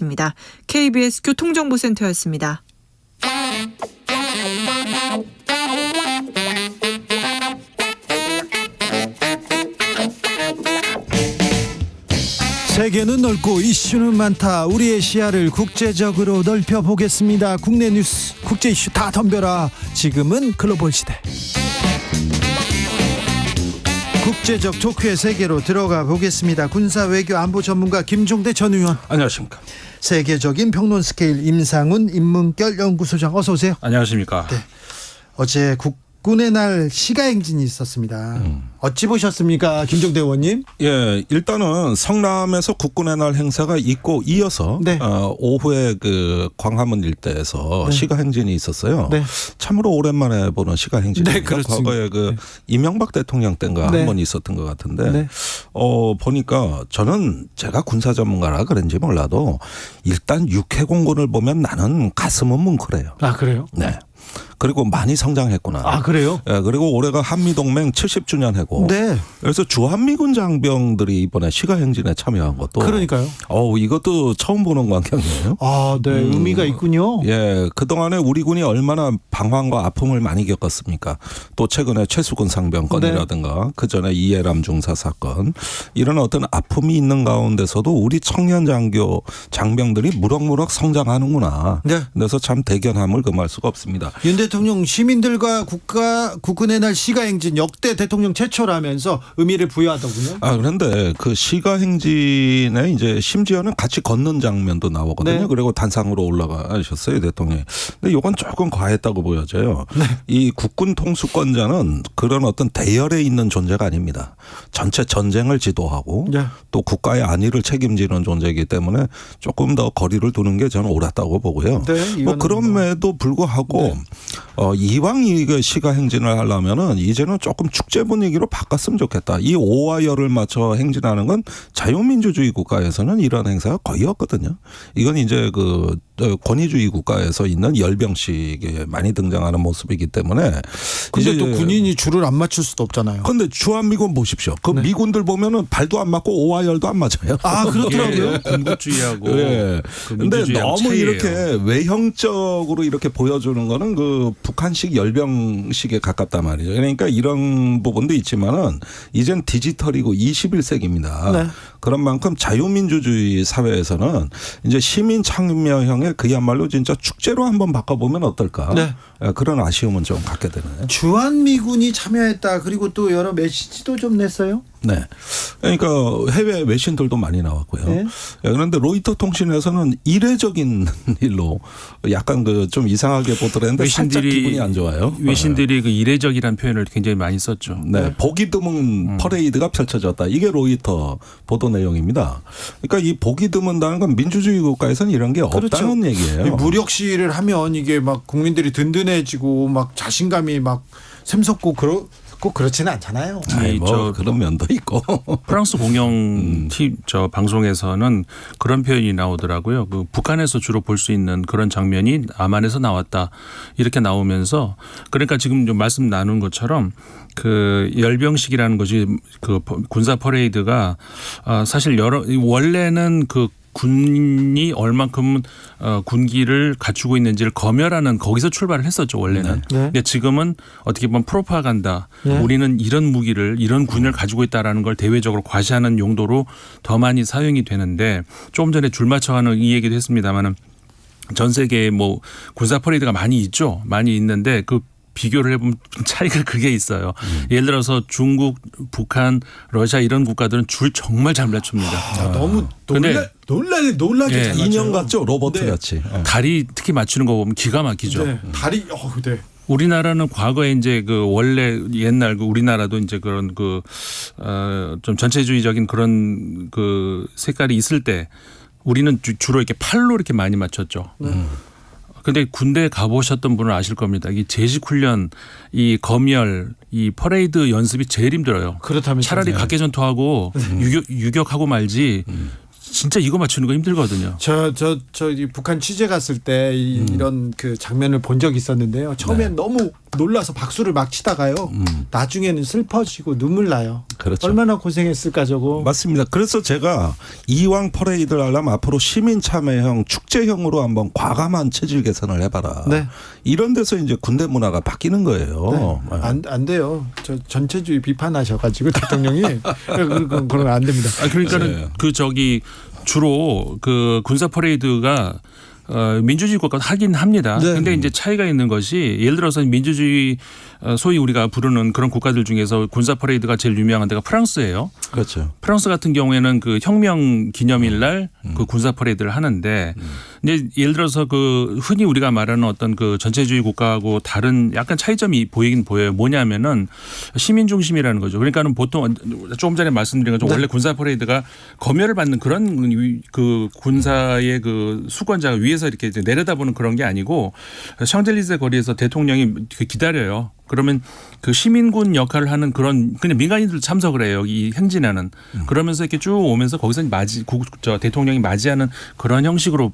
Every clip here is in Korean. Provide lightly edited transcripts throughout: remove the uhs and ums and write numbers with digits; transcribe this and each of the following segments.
입니다. KBS 교통정보센터였습니다. 세계는 넓고 이슈는 많다. 우리의 시야를 국제적으로 넓혀보겠습니다. 국내 뉴스, 국제 이슈 다 덤벼라. 지금은 글로벌 시대. 국제적 토크의 세계로 들어가 보겠습니다. 군사 외교 안보 전문가 김종대 전 의원. 안녕하십니까. 세계적인 평론 스케일 임상훈 인문결 연구소장, 어서 오세요. 안녕하십니까. 네. 어제 국군의 날 시가행진이 있었습니다. 어찌 보셨습니까, 김종대 의원님? 예, 일단은 성남에서 국군의 날 행사가 있고 이어서 네. 오후에 그 광화문 일대에서 네. 시가행진이 있었어요. 네. 참으로 오랜만에 보는 시가행진입니다. 네, 그렇습니다. 과거에 그 이명박 대통령 때인가 네. 한 번 있었던 것 같은데 네. 보니까 저는 제가 군사 전문가라 그런지 몰라도 일단 육해공군을 보면 나는 가슴은 뭉클해요. 아, 그래요? 네. 그리고 많이 성장했구나. 아, 그래요? 예, 그리고 올해가 한미동맹 70주년 해고. 네. 그래서 주한미군 장병들이 이번에 시가행진에 참여한 것도. 그러니까요. 이것도 처음 보는 광경이에요. 아, 네. 의미가 있군요. 예, 그동안에 우리 군이 얼마나 방황과 아픔을 많이 겪었습니까? 또 최근에 최수근 상병 건이라든가 그 전에 이해람 중사 사건, 이런 어떤 아픔이 있는 가운데서도 우리 청년 장병들이 무럭무럭 성장하는구나. 네. 그래서 참 대견함을 금할 수가 없습니다. 윤 대통령 시민들과 국군의 날 시가행진 역대 대통령 최초라면서 의미를 부여하더군요. 그런데 그 시가행진에 이제 심지어는 같이 걷는 장면도 나오거든요. 네. 그리고 단상으로 올라가셨어요, 대통령이. 근데 이건 조금 과했다고 보여져요. 네. 이 국군 통수권자는 그런 어떤 대열에 있는 존재가 아닙니다. 전체 전쟁을 지도하고 네. 또 국가의 안위를 책임지는 존재이기 때문에 조금 더 거리를 두는 게 저는 옳았다고 보고요. 네, 뭐 그럼에도 불구하고 이왕 이거 시가행진을 하려면은 이제는 조금 축제 분위기로 바꿨으면 좋겠다. 이 오와 열을 맞춰 행진하는 건 자유민주주의 국가에서는 이런 행사가 거의 없거든요. 이건 이제 그 권위주의 국가에서 있는 열병식에 많이 등장하는 모습이기 때문에. 근데 또 군인이 줄을 안 맞출 수도 없잖아요. 그런데 주한미군 보십시오. 그 미군들 보면은 발도 안 맞고 오와 열도 안 맞아요. 아, 그렇더라고요. 군국주의하고 예. 그 근데 민주주의하고 너무 차이예요. 이렇게 외형적으로 이렇게 보여주는 거는 그 북한식 열병식에 가깝단 말이죠. 그러니까 이런 부분도 있지만은 이젠 디지털이고 21세기입니다. 네. 그런 만큼 자유민주주의 사회에서는 이제 시민 참여형의 그야말로 진짜 축제로 한번 바꿔보면 어떨까. 네. 그런 아쉬움은 좀 갖게 되네요. 주한미군이 참여했다. 그리고 또 여러 메시지도 좀 냈어요. 네. 그러니까 해외 외신들도 많이 나왔고요. 네. 그런데 로이터 통신에서는 이례적인 일로 약간 그 좀 이상하게 보더랬는데 살짝 기분이 안 좋아요. 외신들이 그 이례적이라는 표현을 굉장히 많이 썼죠. 네. 보기 드문 퍼레이드가 펼쳐졌다. 이게 로이터 보도 내용입니다. 그러니까 이 보기 드문다는 건 민주주의 국가에서는 이런 게 없다는 얘기예요. 무력 시위를 하면 이게 막 국민들이 든든해지고 막 자신감이 막 샘솟고 꼭 그렇지는 않잖아요. 아이, 뭐 그런 면도 있고. 프랑스 공영 저 방송에서는 그런 표현이 나오더라고요. 그 북한에서 주로 볼 수 있는 그런 장면이 남한에서 나왔다. 이렇게 나오면서 그러니까 지금 좀 말씀 나눈 것처럼 그 열병식이라는 것이 그 군사 퍼레이드가 사실 원래는 그 군이 얼만큼 군기를 갖추고 있는지를 검열하는 거기서 출발을 했었죠, 원래는. 네. 근데 지금은 어떻게 보면 프로파간다. 네. 우리는 이런 무기를 이런 군을 가지고 있다라는 걸 대외적으로 과시하는 용도로 더 많이 사용이 되는데 조금 전에 줄 맞춰가는 이 얘기도 했습니다마는 전 세계에 뭐 군사 퍼레이드가 많이 있죠. 많이 있는데 그 비교를 해보면 차이가 그게 있어요. 예를 들어서 중국, 북한, 러시아 이런 국가들은 줄 정말 잘 맞춥니다. 너무 놀라게 예. 잘 맞춰요. 인형 같죠? 로봇 같이. 다리 특히 맞추는 거 보면 기가 막히죠. 네. 다리 네. 우리나라는 과거에 이제 그 원래 옛날 그 우리나라도 이제 그런 좀 전체주의적인 그런 그 색깔이 있을 때 우리는 주로 이렇게 팔로 이렇게 많이 맞췄죠. 근데 군대 가보셨던 분은 아실 겁니다. 이 제식 훈련, 이 검열, 이 퍼레이드 연습이 제일 힘들어요. 그렇다면 차라리 각개전투하고 유격하고 말지. 진짜 이거 맞추는 거 힘들거든요. 이 북한 취재 갔을 때 이런 그 장면을 본 적이 있었는데요. 처음엔 너무 놀라서 박수를 막 치다가요. 나중에는 슬퍼지고 눈물 나요. 그렇죠. 얼마나 고생했을까 저거. 맞습니다. 그래서 제가 이왕 퍼레이드를 하려면 앞으로 시민 참여형 축제형으로 한번 과감한 체질 개선을 해봐라. 네. 이런 데서 이제 군대 문화가 바뀌는 거예요. 네. 안 돼요. 저 전체주의 비판하셔가지고 대통령이 그건 안 됩니다. 그러니까는 네. 주로 그 군사 퍼레이드가 민주주의 국가 하긴 합니다. 네. 근데 이제 차이가 있는 것이 예를 들어서 민주주의 소위 우리가 부르는 그런 국가들 중에서 군사 퍼레이드가 제일 유명한 데가 프랑스예요. 그렇죠. 프랑스 같은 경우에는 그 혁명 기념일 날 그 군사 퍼레이드를 하는데 이제 예를 들어서 그 흔히 우리가 말하는 어떤 그 전체주의 국가하고 다른 약간 차이점이 보이긴 보여요. 뭐냐면은 시민 중심이라는 거죠. 그러니까는 보통 조금 전에 말씀드린 것처럼 원래 군사 퍼레이드가 검열을 받는 그런 그 군사의 그 수권자가 위에서 이렇게 이제 내려다보는 그런 게 아니고 샹젤리제 거리에서 대통령이 기다려요. 그러면 그 시민군 역할을 하는 그런 그냥 민간인들 참석을 해요. 이 행진하는. 그러면서 이렇게 쭉 오면서 거기서 대통령이 맞이하는 그런 형식으로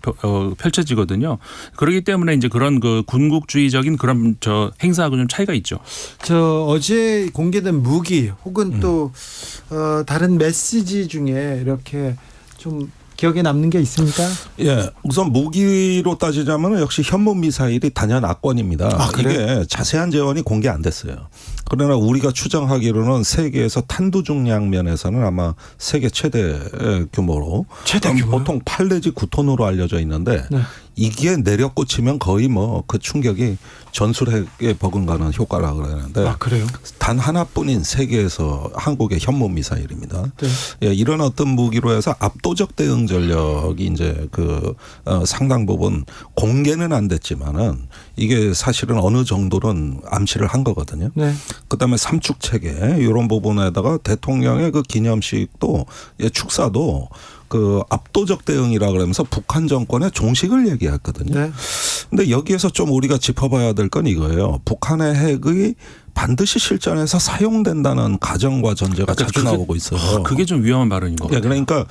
펼쳐지거든요. 그렇기 때문에 이제 그런 그 군국주의적인 그런 행사하고 좀 차이가 있죠. 저 어제 공개된 무기 혹은 또 다른 메시지 중에 이렇게 좀 기억에 남는 게 있습니까? 예, 우선 무기로 따지자면 역시 현무 미사일이 단연 압권입니다. 아, 그래요? 이게 자세한 재원이 공개 안 됐어요. 그러나 우리가 추정하기로는 세계에서 탄두 중량 면에서는 아마 세계 최대 규모로 보통 8 내지 9톤으로 알려져 있는데 네. 이게 내려꽂히면 거의 뭐 그 충격이 전술핵에 버금가는 효과라 그러는데 아, 그래요? 단 하나뿐인 세계에서 한국의 현무 미사일입니다. 네. 예, 이런 어떤 무기로 해서 압도적 대응 전력이 이제 상당 부분 공개는 안 됐지만은 이게 사실은 어느 정도는 암시를 한 거거든요. 네. 그다음에 삼축 체계 이런 부분에다가 대통령의 그 기념식도 축사도 그 압도적 대응이라 그러면서 북한 정권의 종식을 얘기했거든요. 네. 근데 여기에서 좀 우리가 짚어봐야 될 건 이거예요. 북한의 핵의 반드시 실전에서 사용된다는 가정과 전제가 자주 나오고 있어요. 그게 좀 위험한 발언인 것 같아요. 그러니까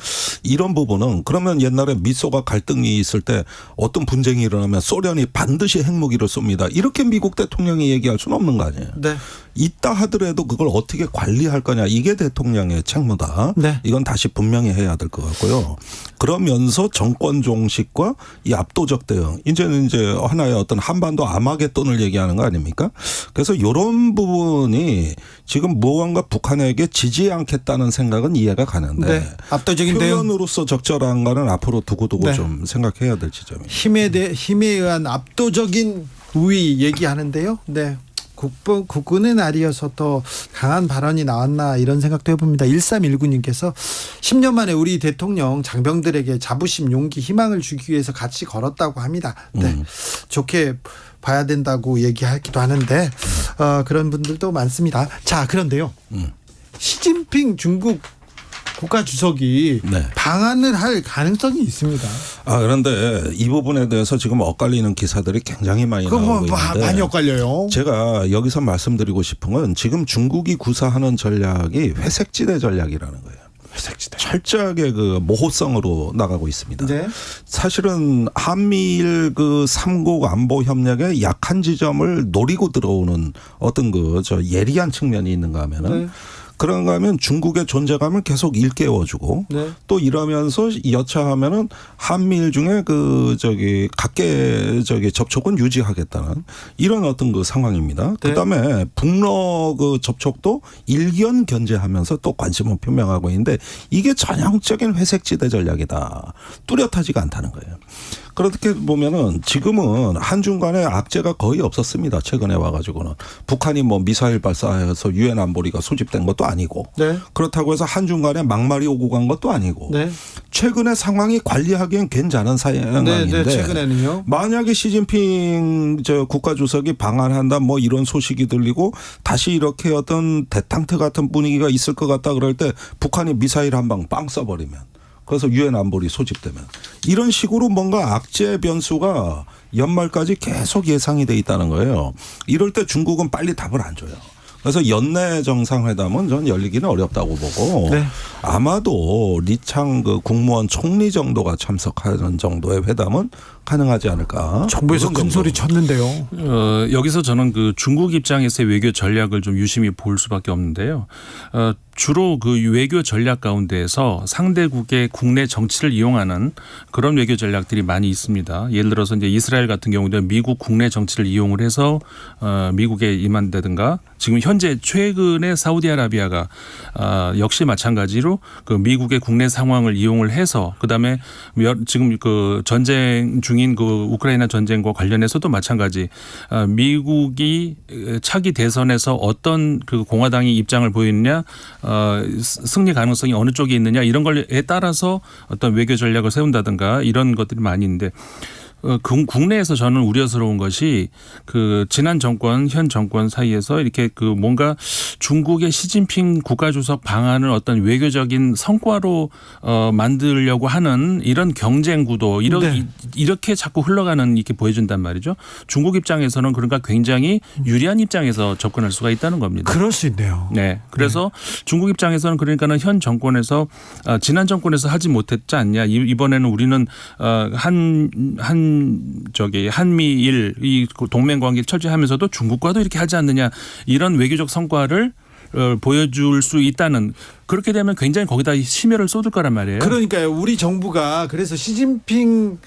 이런 부분은 그러면 옛날에 미소가 갈등이 있을 때 어떤 분쟁이 일어나면 소련이 반드시 핵무기를 쏩니다. 이렇게 미국 대통령이 얘기할 수는 없는 거 아니에요. 네. 있다 하더라도 그걸 어떻게 관리할 거냐. 이게 대통령의 책무다. 네. 이건 다시 분명히 해야 될 것 같고요. 그러면서 정권 종식과 이 압도적 대응. 이제는 이제 하나의 어떤 한반도 아마겟돈을 얘기하는 거 아닙니까? 그래서 이런 부분이 지금 무언가 북한에게 지지 않겠다는 생각은 이해가 가는데 네. 압도적인 대응. 표현으로서 적절한가는 앞으로 두고두고 네. 좀 생각해야 될 지점입니다. 힘에 의한 압도적인 우위 얘기하는데요. 네. 국군의 날이어서 더 강한 발언이 나왔나 이런 생각도 해봅니다. 1319님께서 10년 만에 우리 대통령 장병들에게 자부심, 용기, 희망을 주기 위해서 같이 걸었다고 합니다. 네. 좋게 봐야 된다고 얘기하기도 하는데 그런 분들도 많습니다. 자, 그런데요. 시진핑 중국 국가주석이 네. 방한을 할 가능성이 있습니다. 그런데 이 부분에 대해서 지금 엇갈리는 기사들이 굉장히 많이 나오고 있는데 많이 엇갈려요. 제가 여기서 말씀드리고 싶은 건 지금 중국이 구사하는 전략이 회색지대 전략이라는 거예요. 회색지대. 철저하게 그 모호성으로 나가고 있습니다. 네. 사실은 한미일 그 3국 안보 협력의 약한 지점을 노리고 들어오는 어떤 예리한 측면이 있는가 하면은 네. 그런가 하면 중국의 존재감을 계속 일깨워주고 네. 또 이러면서 여차하면은 한미일 중에 각계 접촉은 유지하겠다는 이런 어떤 그 상황입니다. 네. 그다음에 북러 그 접촉도 일견 견제하면서 또 관심을 표명하고 있는데 이게 전형적인 회색지대 전략이다. 뚜렷하지가 않다는 거예요. 그렇게 보면은 지금은 한중 간에 악재가 거의 없었습니다. 최근에 와가지고는 북한이 뭐 미사일 발사해서 유엔 안보리가 소집된 것도 아니고 네. 그렇다고 해서 한중 간에 막말이 오고 간 것도 아니고 네. 최근에 상황이 관리하기엔 괜찮은 상황인데 네. 최근에는요. 만약에 시진핑 국가주석이 방한한다 뭐 이런 소식이 들리고 다시 이렇게 어떤 대탕트 같은 분위기가 있을 것 같다 그럴 때 북한이 미사일 한 방 빵 쏴버리면 그래서 유엔 안보리 소집되면 이런 식으로 뭔가 악재 변수가 연말까지 계속 예상이 돼 있다는 거예요. 이럴 때 중국은 빨리 답을 안 줘요. 그래서 연내 정상회담은 전 열리기는 어렵다고 보고 네. 아마도 리창 그 국무원 총리 정도가 참석하는 정도의 회담은 가능하지 않을까. 정부에서 그런 큰 소리 정도. 쳤는데요. 여기서 저는 그 중국 입장에서의 외교 전략을 좀 유심히 볼 수밖에 없는데요. 주로 그 외교 전략 가운데에서 상대국의 국내 정치를 이용하는 그런 외교 전략들이 많이 있습니다. 예를 들어서 이제 이스라엘 같은 경우도 미국 국내 정치를 이용을 해서 미국에 임한다든가 지금 현재 최근에 사우디아라비아가 역시 마찬가지로 그 미국의 국내 상황을 이용을 해서 그다음에 지금 그 전쟁 중인 그 우크라이나 전쟁과 관련해서도 마찬가지 미국이 차기 대선에서 어떤 그 공화당이 입장을 보이느냐 승리 가능성이 어느 쪽에 있느냐 이런 걸에 따라서 어떤 외교 전략을 세운다든가 이런 것들이 많이 있는데 국내에서 저는 우려스러운 것이 그 지난 정권, 현 정권 사이에서 이렇게 그 뭔가 중국의 시진핑 국가주석 방안을 어떤 외교적인 성과로 만들려고 하는 이런 경쟁 구도 이렇게 자꾸 흘러가는 이렇게 보여준단 말이죠. 중국 입장에서는 그러니까 굉장히 유리한 입장에서 접근할 수가 있다는 겁니다. 그럴 수 있네요. 네. 그래서 중국 입장에서는 그러니까는 현 정권에서 지난 정권에서 하지 못했지 않냐. 이번에는 우리는 한미일 이 동맹 관계 철저하면서도 중국과도 이렇게 하지 않느냐 이런 외교적 성과를 보여줄 수 있다는 그렇게 되면 굉장히 거기다 심혈을 쏟을 거란 말이에요. 그러니까요. 우리 정부가 그래서 시진핑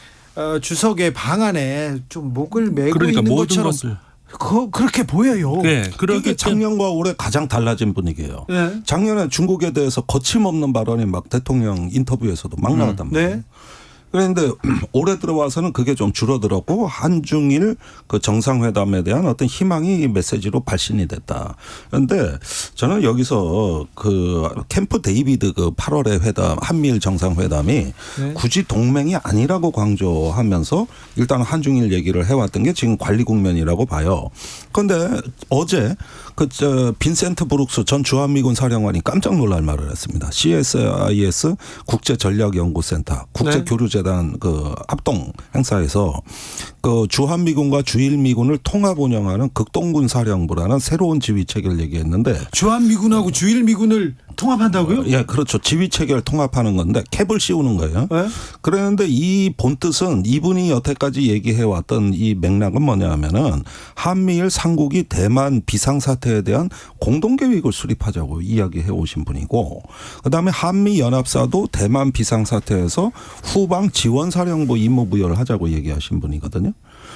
주석의 방안에 좀 목을 메고 그러니까 있는 모든 것처럼 것을 그렇게 보여요. 네, 그게 작년과 올해 가장 달라진 분위기예요. 네. 작년에 중국에 대해서 거침없는 발언이 막 대통령 인터뷰에서도 막 나왔단 말이에요. 네. 그런데 올해 들어와서는 그게 좀 줄어들었고 한중일 그 정상회담에 대한 어떤 희망이 메시지로 발신이 됐다. 그런데 저는 여기서 그 캠프 데이비드 그 8월의 회담 한미일 정상회담이 네. 굳이 동맹이 아니라고 강조하면서 일단 한중일 얘기를 해왔던 게 지금 관리 국면이라고 봐요. 그런데 어제 빈센트 브룩스 전 주한미군 사령관이 깜짝 놀랄 말을 했습니다. CSIS 국제전략연구센터 국제교류재단 그 합동 행사에서 그 주한미군과 주일미군을 통합 운영하는 극동군 사령부라는 새로운 지휘 체계를 얘기했는데 주한미군하고 주일미군을 통합한다고요? 예, 그렇죠. 지휘 체계를 통합하는 건데 캡을 씌우는 거예요. 네? 그런데 이 본뜻은 이분이 여태까지 얘기해왔던 이 맥락은 뭐냐면은 한미일 삼국이 대만 비상사태에 대한 공동계획을 수립하자고 이야기해 오신 분이고 그다음에 한미연합사도 대만 비상사태에서 후방 지원사령부 임무 부여를 하자고 얘기하신 분이거든요.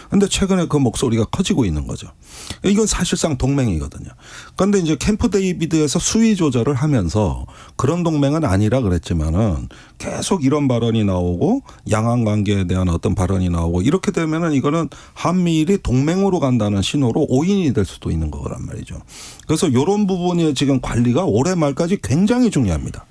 그런데 최근에 그 목소리가 커지고 있는 거죠. 이건 사실상 동맹이거든요. 그런데 이제 캠프 데이비드에서 수위 조절을 하면서 그런 동맹은 아니라 그랬지만은 계속 이런 발언이 나오고 양안 관계에 대한 어떤 발언이 나오고 이렇게 되면은 이거는 한미일이 동맹으로 간다는 신호로 오인이 될 수도 있는 거란 말이죠. 그래서 이런 부분의 지금 관리가 올해 말까지 굉장히 중요합니다.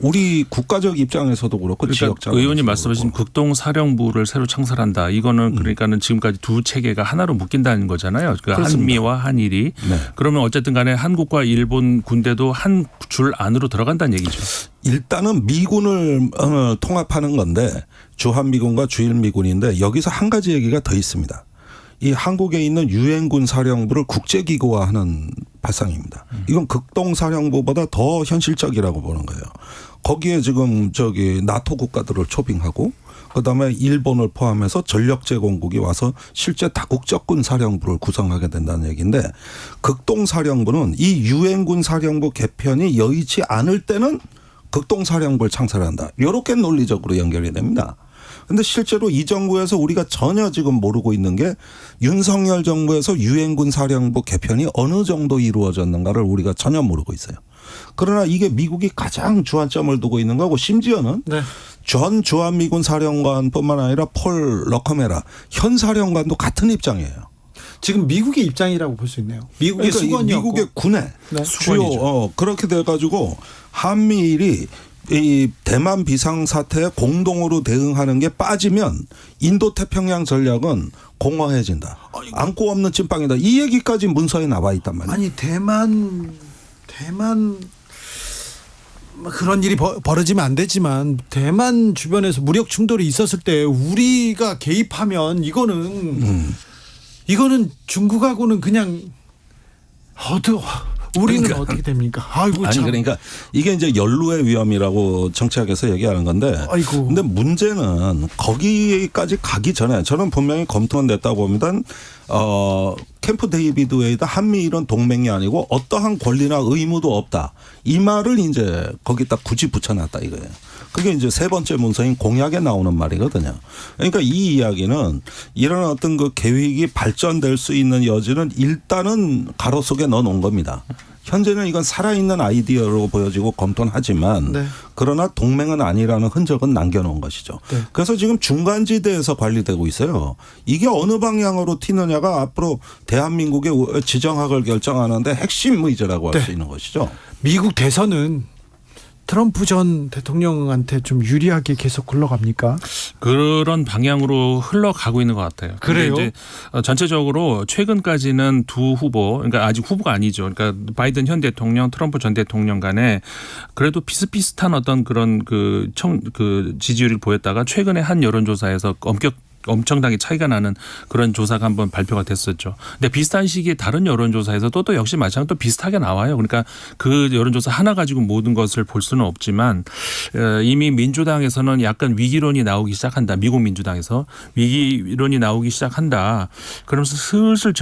우리 국가적 입장에서도 그렇고 그러니까 지역적 의원님 말씀하신 극동사령부를 새로 창설한다. 이거는 그러니까는 지금까지 두 체계가 하나로 묶인다는 거잖아요. 그러니까 한미와 한일이. 네. 그러면 어쨌든 간에 한국과 일본 군대도 한 줄 안으로 들어간다는 얘기죠. 일단은 미군을 통합하는 건데 주한미군과 주일미군인데 여기서 한 가지 얘기가 더 있습니다. 이 한국에 있는 유엔군 사령부를 국제기구화하는 발상입니다. 이건 극동사령부보다 더 현실적이라고 보는 거예요. 거기에 지금 나토 국가들을 초빙하고 그다음에 일본을 포함해서 전력 제공국이 와서 실제 다국적군 사령부를 구성하게 된다는 얘기인데 극동사령부는 이 유엔군 사령부 개편이 여의치 않을 때는 극동사령부를 창설한다. 이렇게 논리적으로 연결이 됩니다. 그런데 실제로 이 정부에서 우리가 전혀 지금 모르고 있는 게 윤석열 정부에서 유엔군 사령부 개편이 어느 정도 이루어졌는가를 우리가 전혀 모르고 있어요. 그러나 이게 미국이 가장 주안점을 두고 있는 거고 심지어는 네. 전 주한미군 사령관뿐만 아니라 폴 러커메라 현 사령관도 같은 입장이에요. 지금 미국의 입장이라고 볼 수 있네요. 미국의 그러니까 수건이었고. 미국의 군에 네. 주요 그렇게 돼가지고 한미일이 이 대만 비상사태에 공동으로 대응하는 게 빠지면 인도태평양 전략은 공허해진다. 안고 없는 찐빵이다. 이 얘기까지 문서에 나와 있단 말이에요. 아니 대만 그런 일이 벌어지면 안 되지만 대만 주변에서 무력 충돌이 있었을 때 우리가 개입하면 이거는 중국하고는 그냥 우리는 그러니까. 어떻게 됩니까? 아이고 아니 참. 그러니까 이게 이제 연루의 위험이라고 정치학에서 얘기하는 건데 아이고. 근데 문제는 거기까지 가기 전에 저는 분명히 검토는 됐다고 봅니다. 캠프 데이비드 웨이드 한미일은 동맹이 아니고 어떠한 권리나 의무도 없다. 이 말을 이제 거기다 굳이 붙여놨다 이거예요. 그게 이제 세 번째 문서인 공약에 나오는 말이거든요. 그러니까 이 이야기는 이런 어떤 그 계획이 발전될 수 있는 여지는 일단은 가로 속에 넣어놓은 겁니다. 현재는 이건 살아있는 아이디어로 보여지고 검토는 하지만 네. 그러나 동맹은 아니라는 흔적은 남겨놓은 것이죠. 네. 그래서 지금 중간지대에서 관리되고 있어요. 이게 어느 방향으로 튀느냐가 앞으로 대한민국의 지정학을 결정하는데 핵심 의제라고 할 네. 수 있는 것이죠. 미국 대선은 트럼프 전 대통령한테 좀 유리하게 계속 굴러갑니까? 그런 방향으로 흘러가고 있는 것 같아요. 근데 그래요? 이제 전체적으로 최근까지는 두 후보, 그러니까 아직 후보가 아니죠. 그러니까 바이든 현 대통령, 트럼프 전 대통령 간에 그래도 비슷비슷한 어떤 그런 그 지지율을 보였다가 최근에 한 여론조사에서 엄청나게 차이가 나는 그런 조사가 한번 발표가 됐었죠. 근데 비슷한 시기에 다른 여론조사에서도 또 역시 마찬가지로 또 비슷하게 나와요. 그러니까 그 여론조사 하나 가지고 모든 것을 볼 수는 없지만 이미 민주당에서는 약간 위기론이 나오기 시작한다. 미국 민주당에서 위기론이 나오기 시작한다. 그러면서 슬슬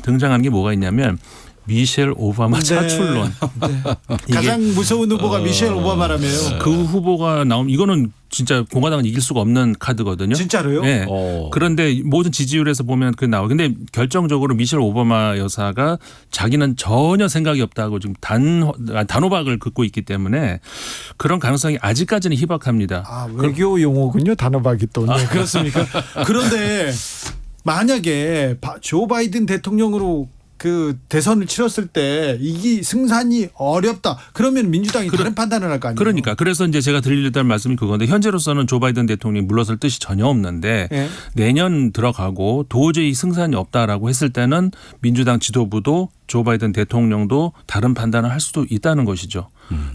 등장하는 게 뭐가 있냐면 미셸 오바마 차출론. 네. 가장 무서운 후보가 미셸 오바마라며요. 그 후보가 나오면 이거는 진짜 공화당은 이길 수가 없는 카드거든요. 진짜로요? 네. 그런데 모든 지지율에서 보면 그 나와요. 근데 결정적으로 미셸 오바마 여사가 자기는 전혀 생각이 없다고 지금 단호박을 긋고 있기 때문에 그런 가능성이 아직까지는 희박합니다. 아, 외교 용어군요. 단호박이 또. 네, 그렇습니까? 그런데 만약에 조 바이든 대통령으로 그 대선을 치렀을 때 이기 승산이 어렵다. 그러면 민주당이 다른 판단을 할 거 아니에요. 그러니까 그래서 이제 제가 드리려던 말씀이 그건데 현재로서는 조 바이든 대통령이 물러설 뜻이 전혀 없는데 네. 내년 들어가고 도저히 승산이 없다라고 했을 때는 민주당 지도부도 조 바이든 대통령도 다른 판단을 할 수도 있다는 것이죠.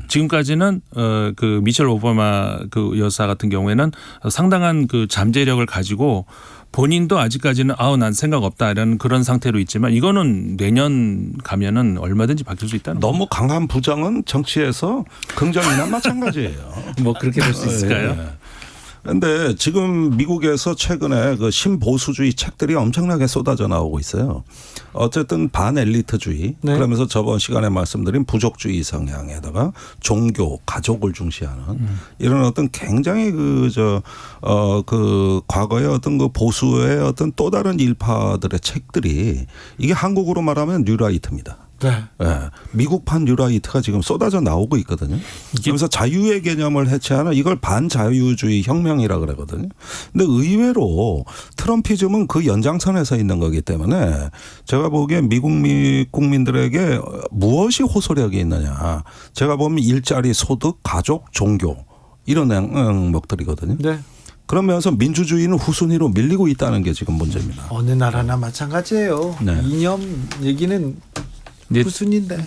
지금까지는 그 미셸 오바마 그 여사 같은 경우에는 상당한 그 잠재력을 가지고 본인도 아직까지는 난 생각 없다 이런 그런 상태로 있지만 이거는 내년 가면은 얼마든지 바뀔 수 있다는 너무 강한 부정은 정치에서 긍정이나 마찬가지예요. 뭐 그렇게 될 수 있을까요? 그런데 지금 미국에서 최근에 그 신보수주의 책들이 엄청나게 쏟아져 나오고 있어요. 어쨌든 반엘리트주의 네. 그러면서 저번 시간에 말씀드린 부족주의 성향에다가 종교, 가족을 중시하는 이런 어떤 굉장히 그 과거의 어떤 그 보수의 어떤 또 다른 일파들의 책들이 이게 한국으로 말하면 뉴라이트입니다. 네. 네. 미국판 뉴라이트가 지금 쏟아져 나오고 있거든요. 그래서 자유의 개념을 해체하는 이걸 반자유주의 혁명이라 그러거든요. 근데 의외로 트럼피즘은 그 연장선에 서 있는 거기 때문에 제가 보기엔 미국 국민들에게 무엇이 호소력이 있느냐. 제가 보면 일자리, 소득, 가족, 종교 이런 항목들이거든요. 네. 그러면서 민주주의는 후순위로 밀리고 있다는 게 지금 문제입니다. 어느 나라나 마찬가지예요. 네. 이념 얘기는 후순인데.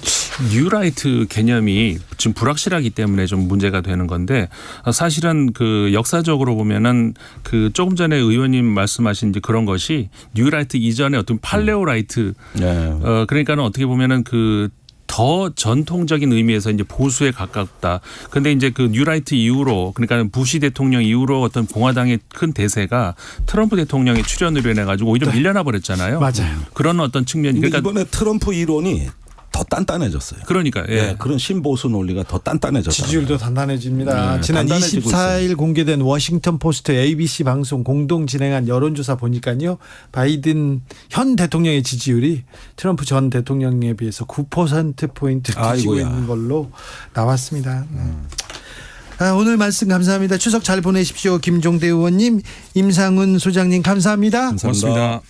뉴라이트 개념이 지금 불확실하기 때문에 좀 문제가 되는 건데 사실은 그 역사적으로 보면은 그 조금 전에 의원님 말씀하신 이제 그런 것이 뉴라이트 이전에 어떤 팔레오라이트 네. 그러니까는 어떻게 보면은 그 더 전통적인 의미에서 이제 보수에 가깝다. 그런데 이제 그 뉴라이트 이후로 그러니까 부시 대통령 이후로 어떤 공화당의 큰 대세가 트럼프 대통령의 출연으로 인해 가지고 오히려 밀려나 버렸잖아요. 맞아요. 그런 어떤 측면이 근데 그러니까 이번에 트럼프 이론이 더 단단해졌어요. 그러니까 예. 네, 그런 신보수 논리가 더 단단해졌다. 지지율도 단단해집니다. 네, 지난 단단해지고 24일 공개된 워싱턴 포스트 ABC 방송 공동 진행한 여론조사 보니까요. 바이든 현 대통령의 지지율이 트럼프 전 대통령에 비해서 9%포인트 뒤지고 아이고야. 있는 걸로 나왔습니다. 오늘 말씀 감사합니다. 추석 잘 보내십시오. 김종대 의원님, 임상훈 소장님 감사합니다. 감사합니다. 고맙습니다.